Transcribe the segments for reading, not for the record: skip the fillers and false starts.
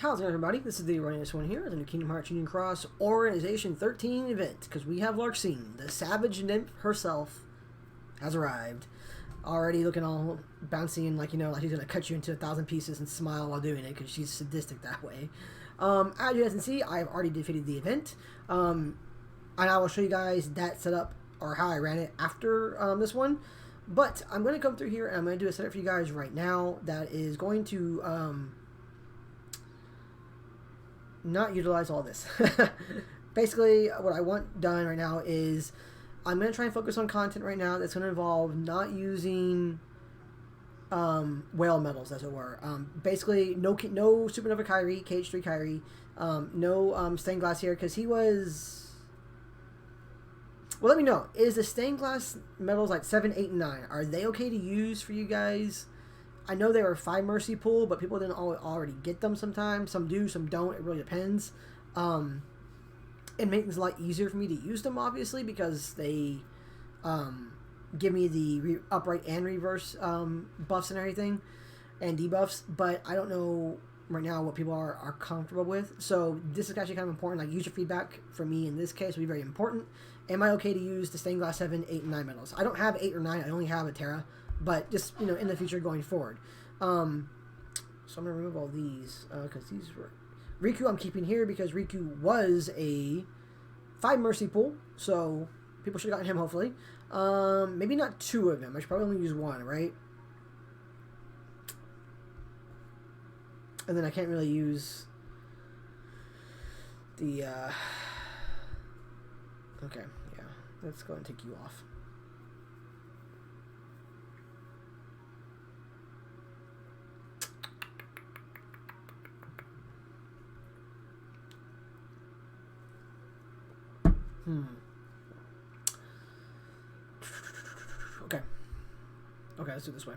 How's it going, everybody? This is the Erroneous One here, the new Kingdom Hearts Union Cross Organization 13 event, because we have Larxene, the savage nymph herself, has arrived. Already looking all bouncy and like, you know, like she's going to cut you into 1,000 pieces and smile while doing it, because she's sadistic that way. As you guys can see, I've already defeated the event, and I will show you guys that setup, or how I ran it after this one. But I'm going to come through here, and I'm going to do a setup for you guys right now that is going to... not utilize all this. Basically, what I want done right now is I'm going to try and focus on content right now that's going to involve not using whale metals, as it were. Basically, no Supernova KHIII, KHIII KHIII, no stained glass here, because he was... Well, let me know. Is the stained glass metals like 7, 8, and 9, are they okay to use for you guys? I know they were 5 mercy pool, but people didn't already get them sometimes. Some do, some don't. It really depends. It makes it a lot easier for me to use them, obviously, because they give me the upright and reverse buffs and everything, and debuffs. But I don't know right now what people are comfortable with. So this is actually kind of important. Like, user feedback for me in this case will be very important. Am I okay to use the stained glass 7, 8, and 9 metals? I don't have 8 or 9. I only have a Terra. But just, you know, in the future going forward. So I'm going to remove all these, because these were... Riku I'm keeping here because Riku was a 5 mercy pool, so people should have gotten him, hopefully. Maybe not 2 of them. I should probably only use 1, right? And then I can't really use the, Okay, yeah. Let's go and take you off. Okay. Okay, let's do it this way.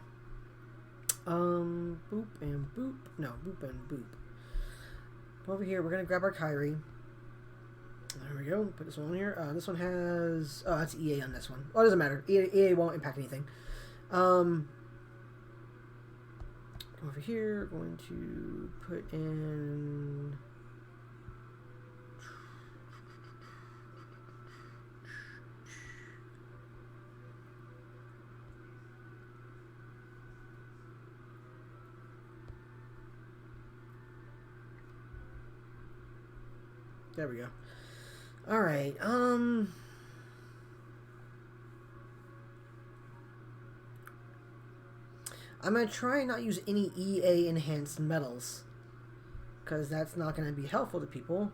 Boop and boop. No, boop and boop. Over here, we're gonna grab our KHIII. There we go. Put this one on here. This one has... Oh, that's EA on this one. Oh, it doesn't matter. EA won't impact anything. Over here, going to put in... There we go. Alright, I'm going to try and not use any EA enhanced metals, because that's not going to be helpful to people.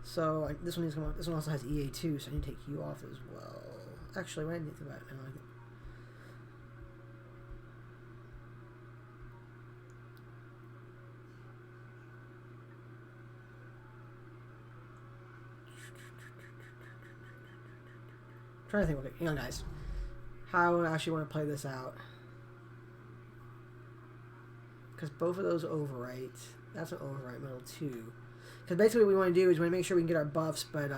So this one needs to come up. This one also has EA too, so I need to take you off as well. Actually, what I need to think about it now, trying to think. Okay, hang on, guys. How I actually want to play this out, because both of those overwrite. That's an overwrite metal too. Because basically what we want to do is we want to make sure we can get our buffs, but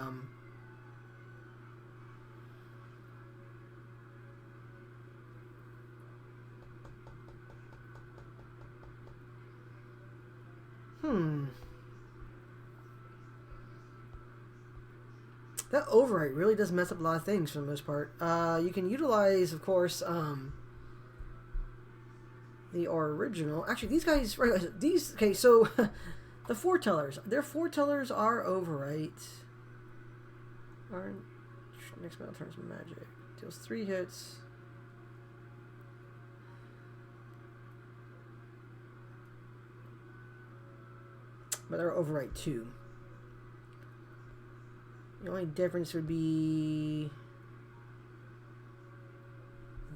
that overwrite really does mess up a lot of things for the most part. You can utilize, of course, the original. Actually, these guys, right? These, okay, so the foretellers. Their foretellers are overwrite. Our next battle turns magic. Deals 3 hits. But they're overwrite 2. The only difference would be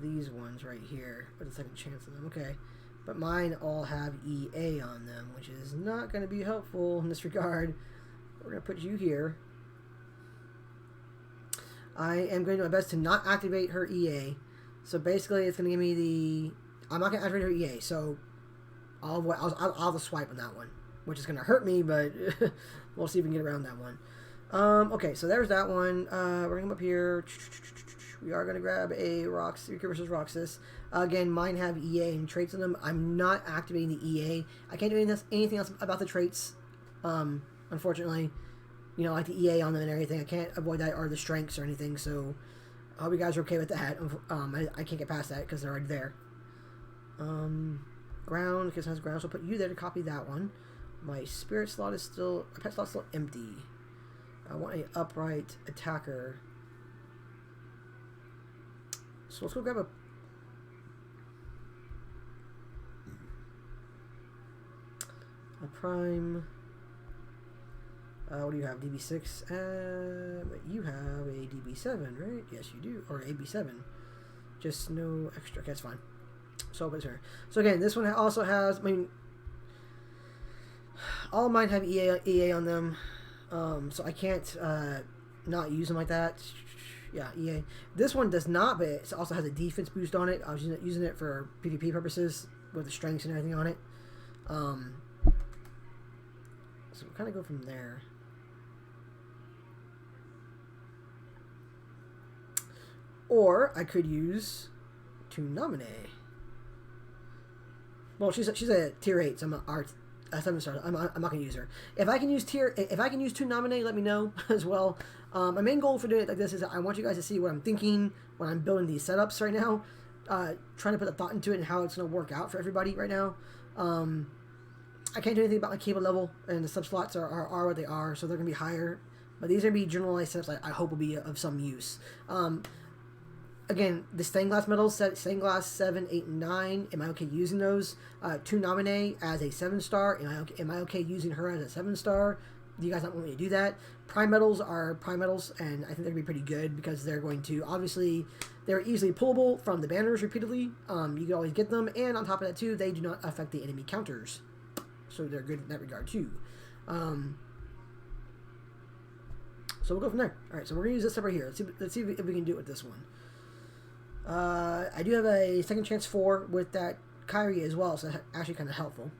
these ones right here, with a second chance of them. Okay, but mine all have EA on them, which is not going to be helpful in this regard. We're going to put you here. I am going to do my best to not activate her EA. So basically, it's going to give me the... I'm not going to activate her EA, so I'll just swipe on that one, which is going to hurt me, but we'll see if we can get around that one. Okay, so there's that one. We're going to come up here. We are going to grab a Riku versus Roxas. Again, mine have EA and traits in them. I'm not activating the EA. I can't do anything else about the traits, unfortunately. You know, like the EA on them and everything. I can't avoid that or the strengths or anything, so I hope you guys are okay with that. I can't get past that because they're already there. Ground, because it has ground, so I'll put you there to copy that one. My spirit slot is still, my pet slot is still empty. I want an upright attacker. So let's go grab a prime. What do you have? DB6. You have a DB7, right? Yes, you do. Or AB7. Just no extra. Okay, that's fine. So it's here. So again, this one also has. I mean, all of mine have EA on them, so I can't not use them like that. Yeah, EA. This one does not, but it also has a defense boost on it. I was using it for PvP purposes with the strengths and everything on it. So we'll kind of go from there. Or I could use Tunamine. Well, she's a tier 8, so I'm a 7-star. I'm not gonna use her. If I can use Tunamine, let me know as well. My main goal for doing it like this is I want you guys to see what I'm thinking when I'm building these setups right now. Trying to put the thought into it and how it's gonna work out for everybody right now. I can't do anything about my cable level, and the sub slots are what they are, so they're gonna be higher. But these are gonna be generalized setups that I hope will be of some use. Again, the stained glass metals, stained glass 7, 8, and 9. Am I okay using those? Tunamine as a 7-star. Am I okay using her as a 7-star? Do you guys not want me to do that? Prime metals are prime metals, and I think they're going to be pretty good because they're going to, obviously, they're easily pullable from the banners repeatedly. You can always get them, and on top of that, too, they do not affect the enemy counters. So they're good in that regard, too. So we'll go from there. All right, so we're going to use this stuff right here. Let's see if we can do it with this one. I do have a second chance 4 with that KHIII as well, so that's actually kind of helpful.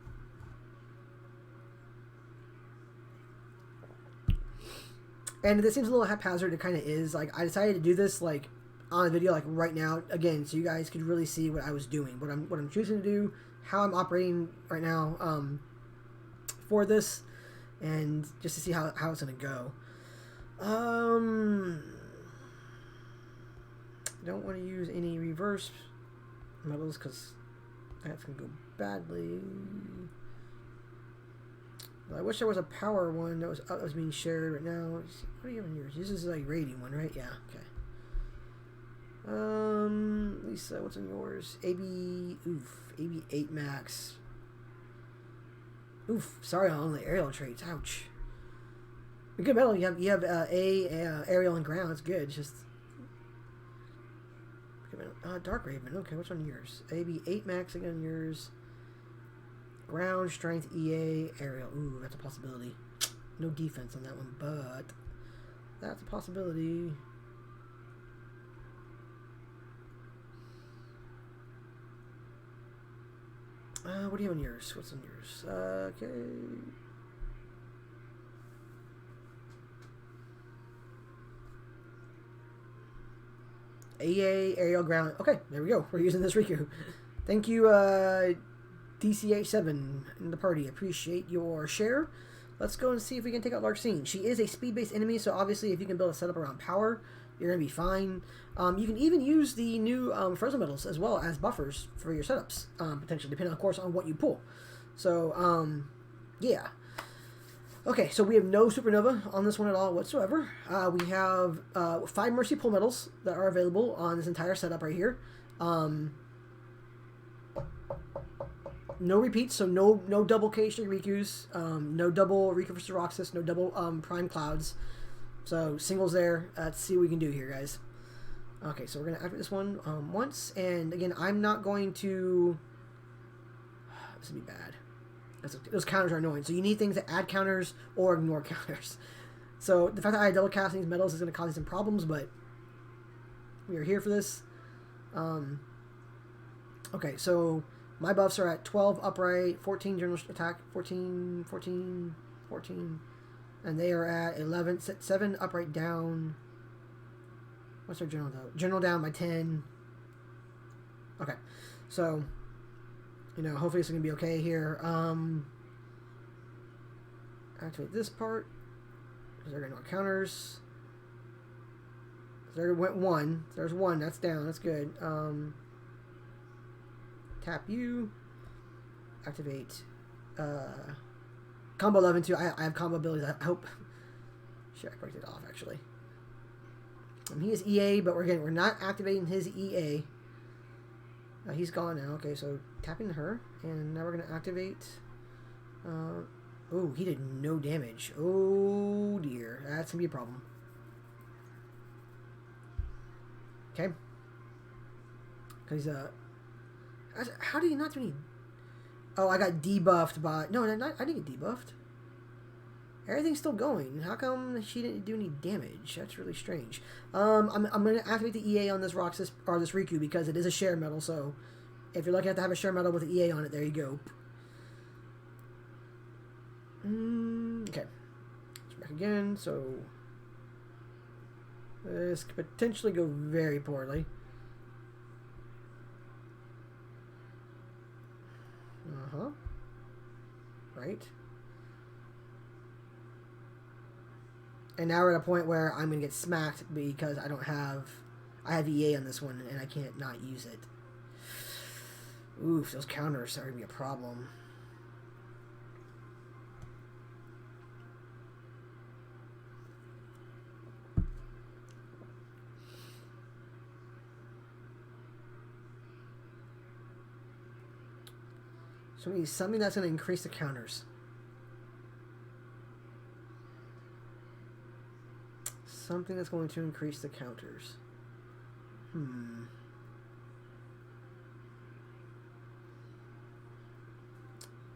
And this seems a little haphazard. It kind of is. Like, I decided to do this like on a video like right now again, so you guys could really see what I was doing, what I'm choosing to do, how I'm operating right now for this, and just to see how it's gonna go. Don't want to use any reverse metals because that's going to go badly. But I wish there was a power one that was being shared right now. What do you have in yours? This is like rating one, right? Yeah, okay. Lisa, what's in yours? AB8 max. Oof, sorry on the aerial traits. Ouch. Good metal. You have aerial and ground. It's good. Just Dark Raven. Okay, what's on yours? AB8 max again on yours. Ground, strength, EA, aerial. Ooh, that's a possibility. No defense on that one, but that's a possibility. What do you have on yours? What's on yours? Okay. AA, aerial, ground. Okay, there we go. We're using this Riku. Thank you, DCH7 in the party. Appreciate your share. Let's go and see if we can take out Larxene. She is a speed-based enemy, so obviously if you can build a setup around power, you're going to be fine. You can even use the new frozen metals as well as buffers for your setups, potentially, depending, of course, on what you pull. So, yeah. Okay, so we have no Supernova on this one at all whatsoever. We have 5 Mercy Pull medals that are available on this entire setup right here. No repeats, so no double KHIII Rikus, no double Riku vs. Roxas, no double Prime Clouds. So singles there. Let's see what we can do here, guys. Okay, so we're going to activate this one once. And again, I'm not going to... This would be bad. Those counters are annoying. So you need things that add counters or ignore counters. So the fact that I double cast these metals is going to cause some problems, but we are here for this. Okay, so my buffs are at 12 upright, 14 general attack, 14, 14, 14. And they are at 11, 7 upright down. What's our general though? General down by 10. Okay. So, you know, hopefully it's going to be okay here. Activate this part. Because they're going to know counters. There went 1. There's 1. That's down. That's good. Tap you. Activate. Combo 11 too. I have combo abilities. I hope. Shit, I break it off actually. He is EA, but we're not activating his EA. He's gone now. Okay, so tapping her, and now we're gonna activate. Oh, he did no damage. Oh dear, that's gonna be a problem. Okay. Because how did he not do any? Oh, I got debuffed by no, I didn't get debuffed. Everything's still going. How come she didn't do any damage? That's really strange. I'm gonna activate the EA on this Roxas or this Riku because it is a share medal. So if you're lucky enough to have a share medal with the EA on it, there you go. Okay. Let's back again. So this could potentially go very poorly. Right. And now we're at a point where I'm going to get smacked because I have EA on this one and I can't not use it. Oof, those counters are going to be a problem. So we need something that's going to increase the counters. Something that's going to increase the counters.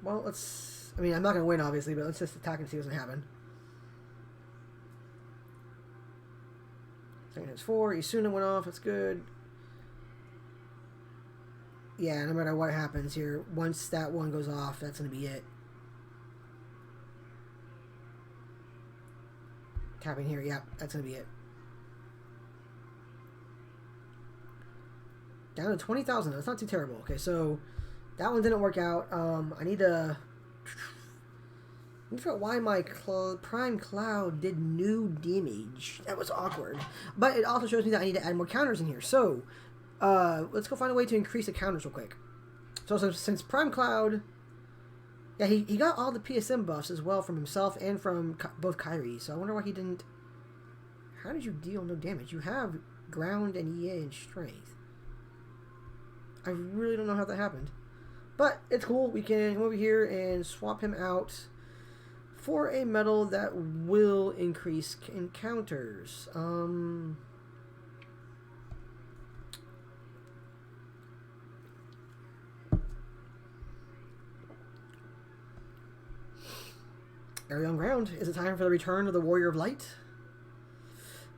Well, let's... I mean, I'm not going to win, obviously, but let's just attack and see what's going to happen. Second hits 4. Isuna went off. That's good. Yeah, no matter what happens here, once that one goes off, that's going to be it. Tapping here, yeah, that's going to be it. Down to 20,000. That's not too terrible. Okay, so that one didn't work out. I need to figure out why my Prime Cloud did no damage. That was awkward. But it also shows me that I need to add more counters in here. So, let's go find a way to increase the counters real quick. So since Prime Cloud... Yeah, he got all the PSM buffs as well from himself and from both KHIII. So I wonder why he didn't... How did you deal no damage? You have ground and EA and strength. I really don't know how that happened. But it's cool. We can come over here and swap him out for a medal that will increase encounters. Area on ground. Is it time for the return of the Warrior of Light?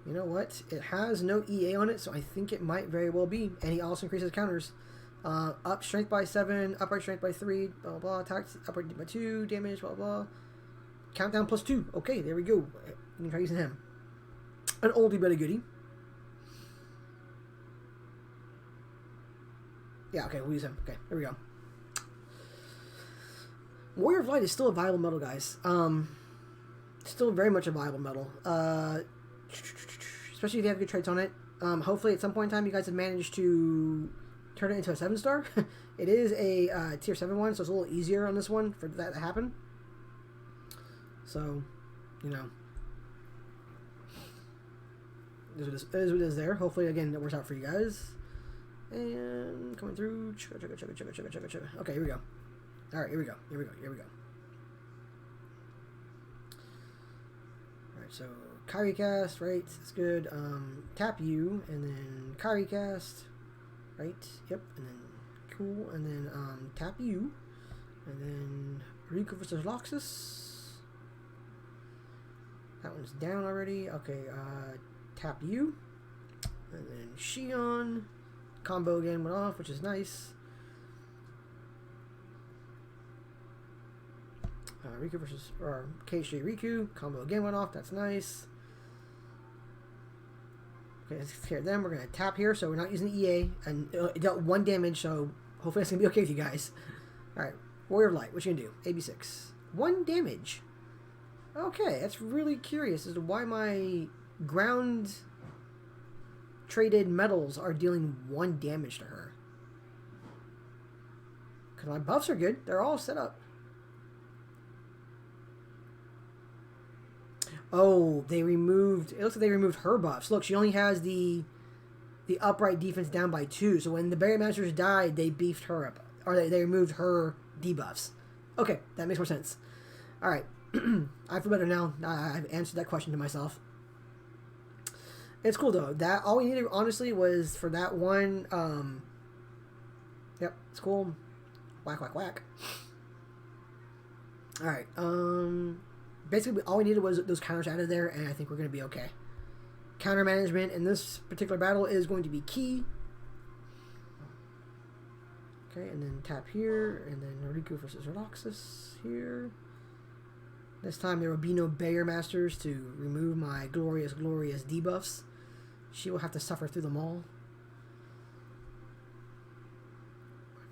You know what? It has no EA on it, so I think it might very well be. And he also increases counters. Up strength by 7, upright strength by 3, blah, blah, blah. Attacks upright by 2, damage, blah, blah. Countdown plus 2. Okay, there we go. You can try using him. An oldie but a goodie. Yeah, okay, we'll use him. Okay, there we go. Warrior of Light is still a viable medal, guys. Still very much a viable medal. Especially if you have good traits on it. Hopefully at some point in time you guys have managed to turn it into a 7-star. It is a tier 7 one, so it's a little easier on this one for that to happen. So, you know. It is what it is there. Hopefully, again, it works out for you guys. And coming through. Okay, here we go. Alright, here we go. Alright, so KHIII cast, right? That's good. Tap you, and then KHIII cast. Right? Yep. And then cool. And then tap you. And then Riku versus Larxene. That one's down already. Okay, tap you. And then Shion. Combo again went off, which is nice. Riku versus, or KHIII Riku. Combo again went off. That's nice. Okay, let's scare them. We're going to tap here, so we're not using the EA. And it dealt 1 damage, so hopefully that's going to be okay with you guys. Alright, Warrior of Light. What you going to do? AB6. 1 damage. Okay, that's really curious as to why my ground traded metals are dealing 1 damage to her. Because my buffs are good. They're all set up. Oh, they removed... It looks like they removed her buffs. Look, she only has the upright defense down by 2. So when the Barrier Masters died, they beefed her up. Or they removed her debuffs. Okay, that makes more sense. Alright. I feel better now. I've answered that question to myself. It's cool, though. That all we needed, honestly, was for that one... Yep, it's cool. Whack, whack, whack. Alright, basically, all we needed was those counters out of there, and I think we're going to be okay. Counter management in this particular battle is going to be key. Okay, and then tap here, and then Riku versus Roxas here. This time there will be no Barrier Masters to remove my glorious, glorious debuffs. She will have to suffer through them all.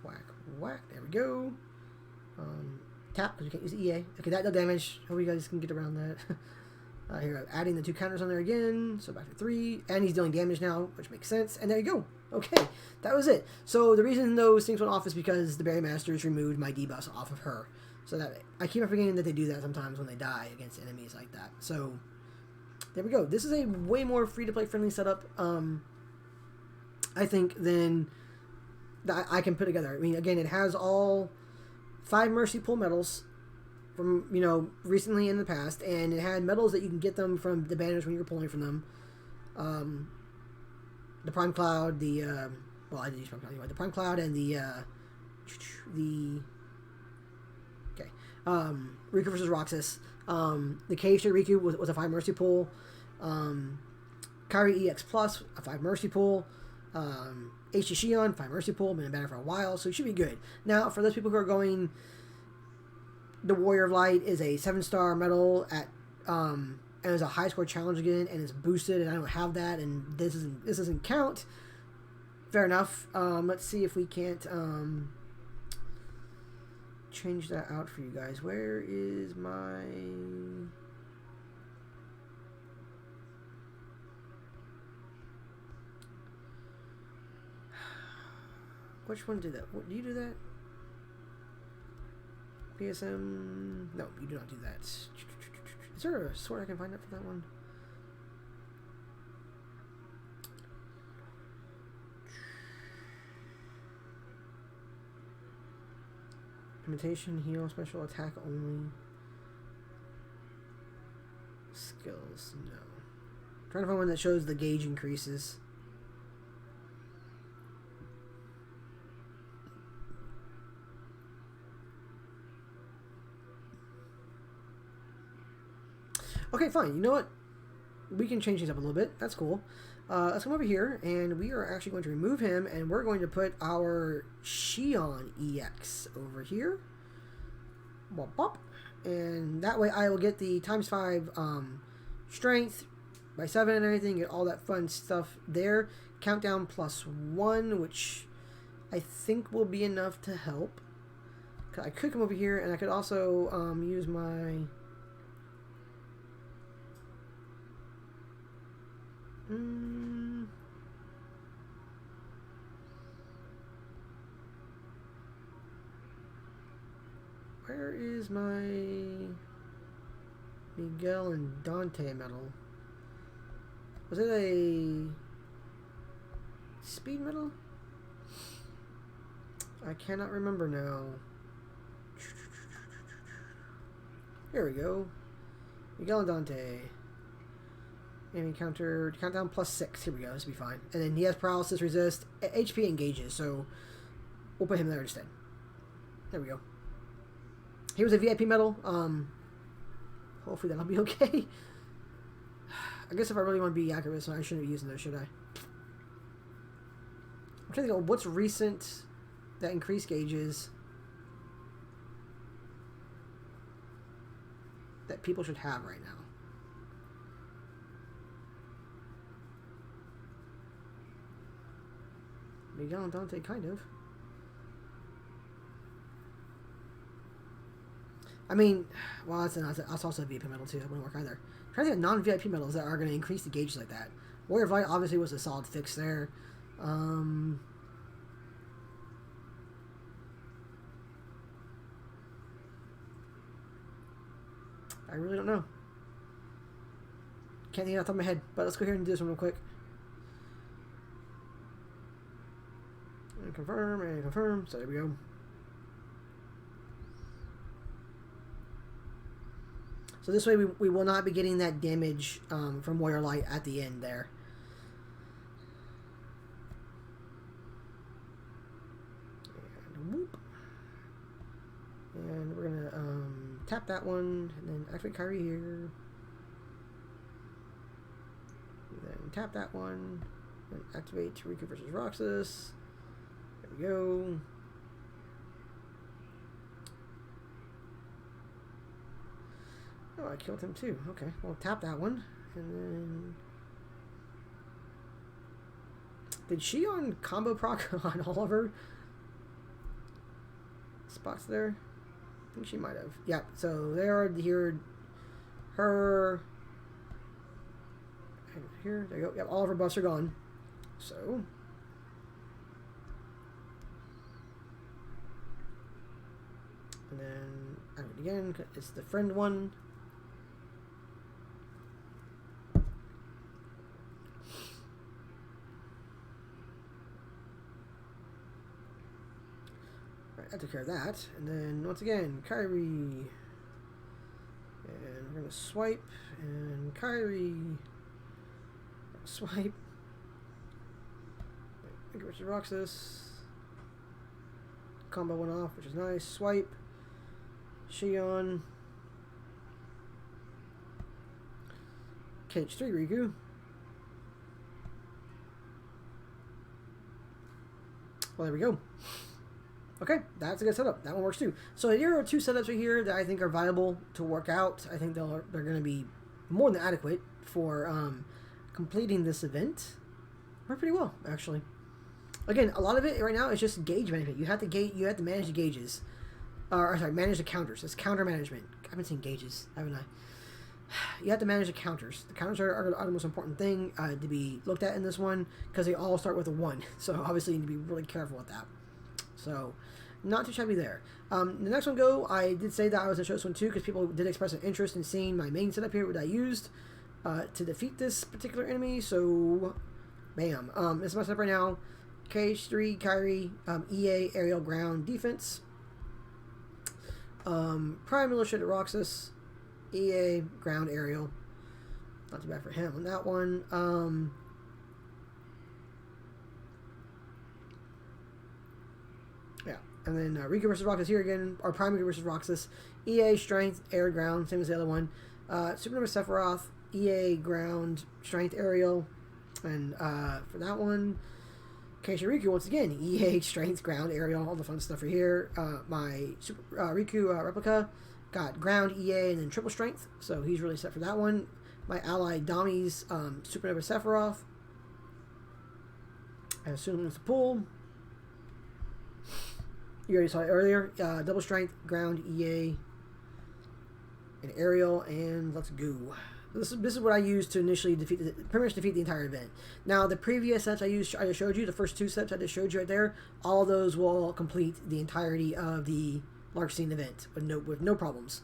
Whack, whack, there we go. Tap, because you can't use the EA. Okay, that no damage. Hope you guys can get around that. Here, adding the 2 counters on there again. So back to 3. And he's dealing damage now, which makes sense. And there you go. Okay, that was it. So the reason those things went off is because the Barrier Masters removed my debuffs off of her. So that I keep forgetting that they do that sometimes when they die against enemies like that. So there we go. This is a way more free-to-play friendly setup, I think, than that I can put together. I mean, again, it has all 5 Mercy Pool medals from, you know, recently in the past, and it had medals that you can get them from the banners when you're pulling from them. The Prime Cloud, well, I did use Prime Cloud anyway. The Prime Cloud and the Riku versus Roxas. The KHIII Riku was a 5 Mercy Pool. KHIII EX Plus, a 5 Mercy Pool. HG 5 Mercy Pool, been a banner for a while, so it should be good. Now, for those people who are going, the Warrior of Light is a 7-star medal at, and it's a high score challenge again, and it's boosted, and I don't have that, and this doesn't count. Fair enough. Let's see if we can't, change that out for you guys. Where is my... Which one did that? What, do you do that? PSM... No, you do not do that. Is there a sword I can find out for that one? Imitation, heal, special attack only. Skills, no. I'm trying to find one that shows the gauge increases. Okay, fine. You know what? We can change things up a little bit. That's cool. Let's come over here, and we are actually going to remove him, and we're going to put our KHIII EX over here. Bop, bop. And that way I will get the ×5 strength by 7 and everything, get all that fun stuff there. Countdown +1, which I think will be enough to help. I could come over here, and I could also use my... Where is my Miguel and Dante medal? Was it a speed medal? I cannot remember now. Here we go. Miguel and Dante. Enemy counter, countdown +6. Here we go. This will be fine. And then he has paralysis resist, HP engages, so we'll put him there instead. There we go. He was a VIP medal. Hopefully that'll be okay. I guess if I really want to be accurate, so I shouldn't be using those, should I? I'm trying to think of what's recent that increased gauges that people should have right now. Miguel Dante, kind of. I mean, well, that's also a VIP medal too. That wouldn't work either. I'm trying to think of non-VIP medals that are going to increase the gauges like that. Warrior of Light obviously was a solid fix there. I really don't know. Can't think off the top of my head, but let's go here and do this one real quick. And confirm, and confirm. So there we go. So this way we will not be getting that damage from Warrior Light at the end there. And whoop. And we're going to tap that one, and then activate KHIII here. Then tap that one, and activate Riku versus Roxas. There we go. Oh, I killed him too. Okay, well, tap that one, and then... Did she on combo proc on all of her spots there? I think she might have. Yeah, so there are here, her... And here, there you go. Yep, all of her buffs are gone. So... And then, I do it again, it's the friend one. I took care of that, and then once again, KHIII, and we're gonna swipe, and KHIII, swipe, Richard Roxas, combo went off, which is nice, swipe, Shion, KH3 Riku, well there we go. Okay, that's a good setup. That one works too. So here are two setups right here that I think are viable to work out. I think they're going to be more than adequate for completing this event. Work pretty well, actually. Again, a lot of it right now is just gauge management. You have to manage the gauges, or sorry, manage the counters. It's counter management. I've been saying gauges, haven't I? You have to manage the counters. The counters are the most important thing to be looked at in this one because they all start with a 1. So obviously you need to be really careful with that. So, not too shabby there. The next one go, I did say that I was going to show this one too because people did express an interest in seeing my main setup here, what I used to defeat this particular enemy. So, bam. This is my setup right now. KH3, KHIII, EA, aerial, ground, defense. Prime Illustrated Roxas, EA, ground, aerial. Not too bad for him on that one. And then Riku versus Roxas here again, or Prime Riku versus Roxas, EA, Strength, Air, Ground, same as the other one. Supernova Sephiroth, EA, Ground, Strength, Aerial, and for that one, KHIII Riku once again, EA, Strength, Ground, Aerial, all the fun stuff right here. My Super Riku replica got Ground, EA, and then Triple Strength, so he's really set for that one. My ally Dami's Supernova Sephiroth, I assume it's a pull. You already saw it earlier. Double Strength, Ground, EA, and Aerial, and let's go. This is what I used to initially pretty much defeat the entire event. Now, the previous sets I just showed you, the first 2 sets I just showed you right there, all of those will complete the entirety of the Larxene event with no problems.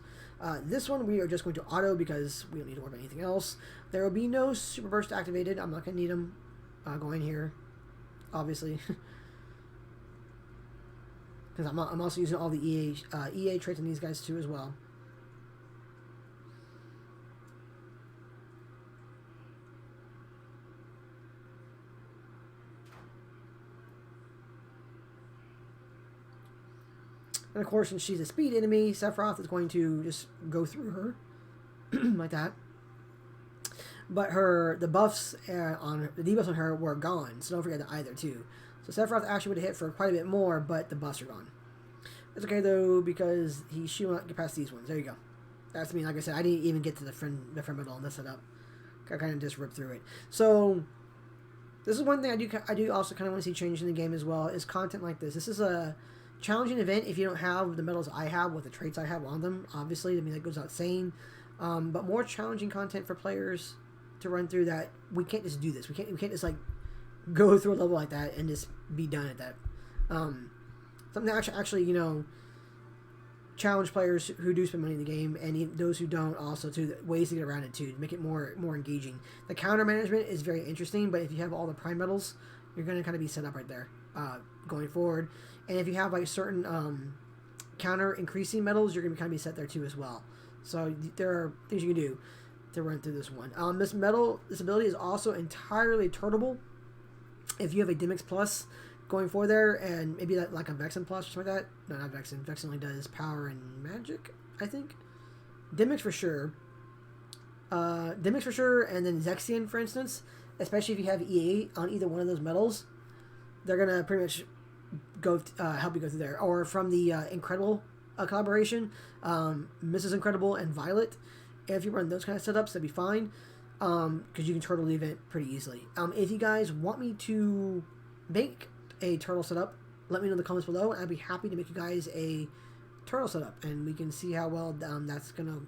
This one we are just going to auto because we don't need to worry about anything else. There will be no Super Burst activated. I'm not going to need them going here, obviously. Because I'm also using all the EA traits on these guys too as well. And of course, since she's a speed enemy, Sephiroth is going to just go through her like that. But the debuffs on her were gone, so don't forget that either too. So Sephiroth actually would have hit for quite a bit more, but the buffs are gone. It's okay though because she will not get past these ones. There you go. That's me. Like I said, I didn't even get to the friend medal on this setup. I kind of just ripped through it. So This is one thing I do also kind of want to see change in the game as well, is content like this. This is a challenging event if you don't have the medals I have with the traits I have on them. Obviously, I mean, that goes without saying. But more challenging content for players to run through that. We can't just do this. We can't just like go through a level like that and just be done at that. Something that actually, you know, challenge players who do spend money in the game, and those who don't also, too, ways to get around it too, to make it more engaging. The counter management is very interesting, but if you have all the prime medals, you're going to kind of be set up right there going forward. And if you have like certain counter increasing medals, you're going to kind of be set there too as well. So there are things you can do to run through this one. This ability is also entirely turtleable. If you have a Dimix Plus going for there, and maybe like a Vexen Plus or something like that. No, not Vexen. Vexen only does power and magic, I think. Dimix for sure. And then Zexion, for instance. Especially if you have EA on either one of those medals, they're gonna pretty much go help you go through there. Or from the Incredible collaboration, Mrs. Incredible and Violet. If you run those kind of setups, that'd be fine. Because you can turtle the event pretty easily. If you guys want me to make a turtle setup, let me know in the comments below, and I'd be happy to make you guys a turtle setup, and we can see how well that's gonna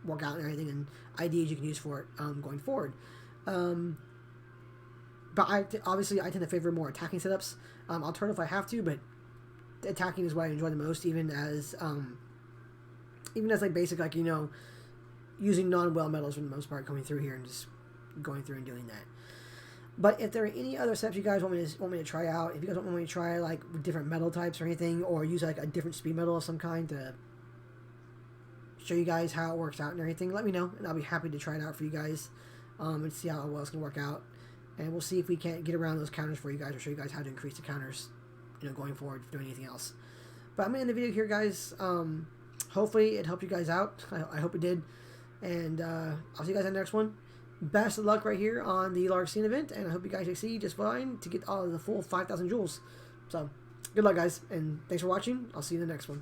work out and everything, and ideas you can use for it going forward. But obviously I tend to favor more attacking setups. I'll turtle if I have to, but attacking is what I enjoy the most, even as like basic, like, you know, using non-whale medals for the most part, coming through here and just going through and doing that. But if there are any other steps you guys want me to try out, if you guys want me to try like different metal types or anything, or use like a different speed metal of some kind to show you guys how it works out and everything, let me know, and I'll be happy to try it out for you guys and see how well it's going to work out. And we'll see if we can't get around those counters for you guys, or show you guys how to increase the counters, you know, going forward, doing anything else. But I'm going to end the video here, guys. Hopefully it helped you guys out. I hope it did. And I'll see you guys in the next one. Best of luck right here on the Larxene event, and I hope you guys succeed just fine to get all of the full 5,000 jewels. So, good luck, guys, and thanks for watching. I'll see you in the next one.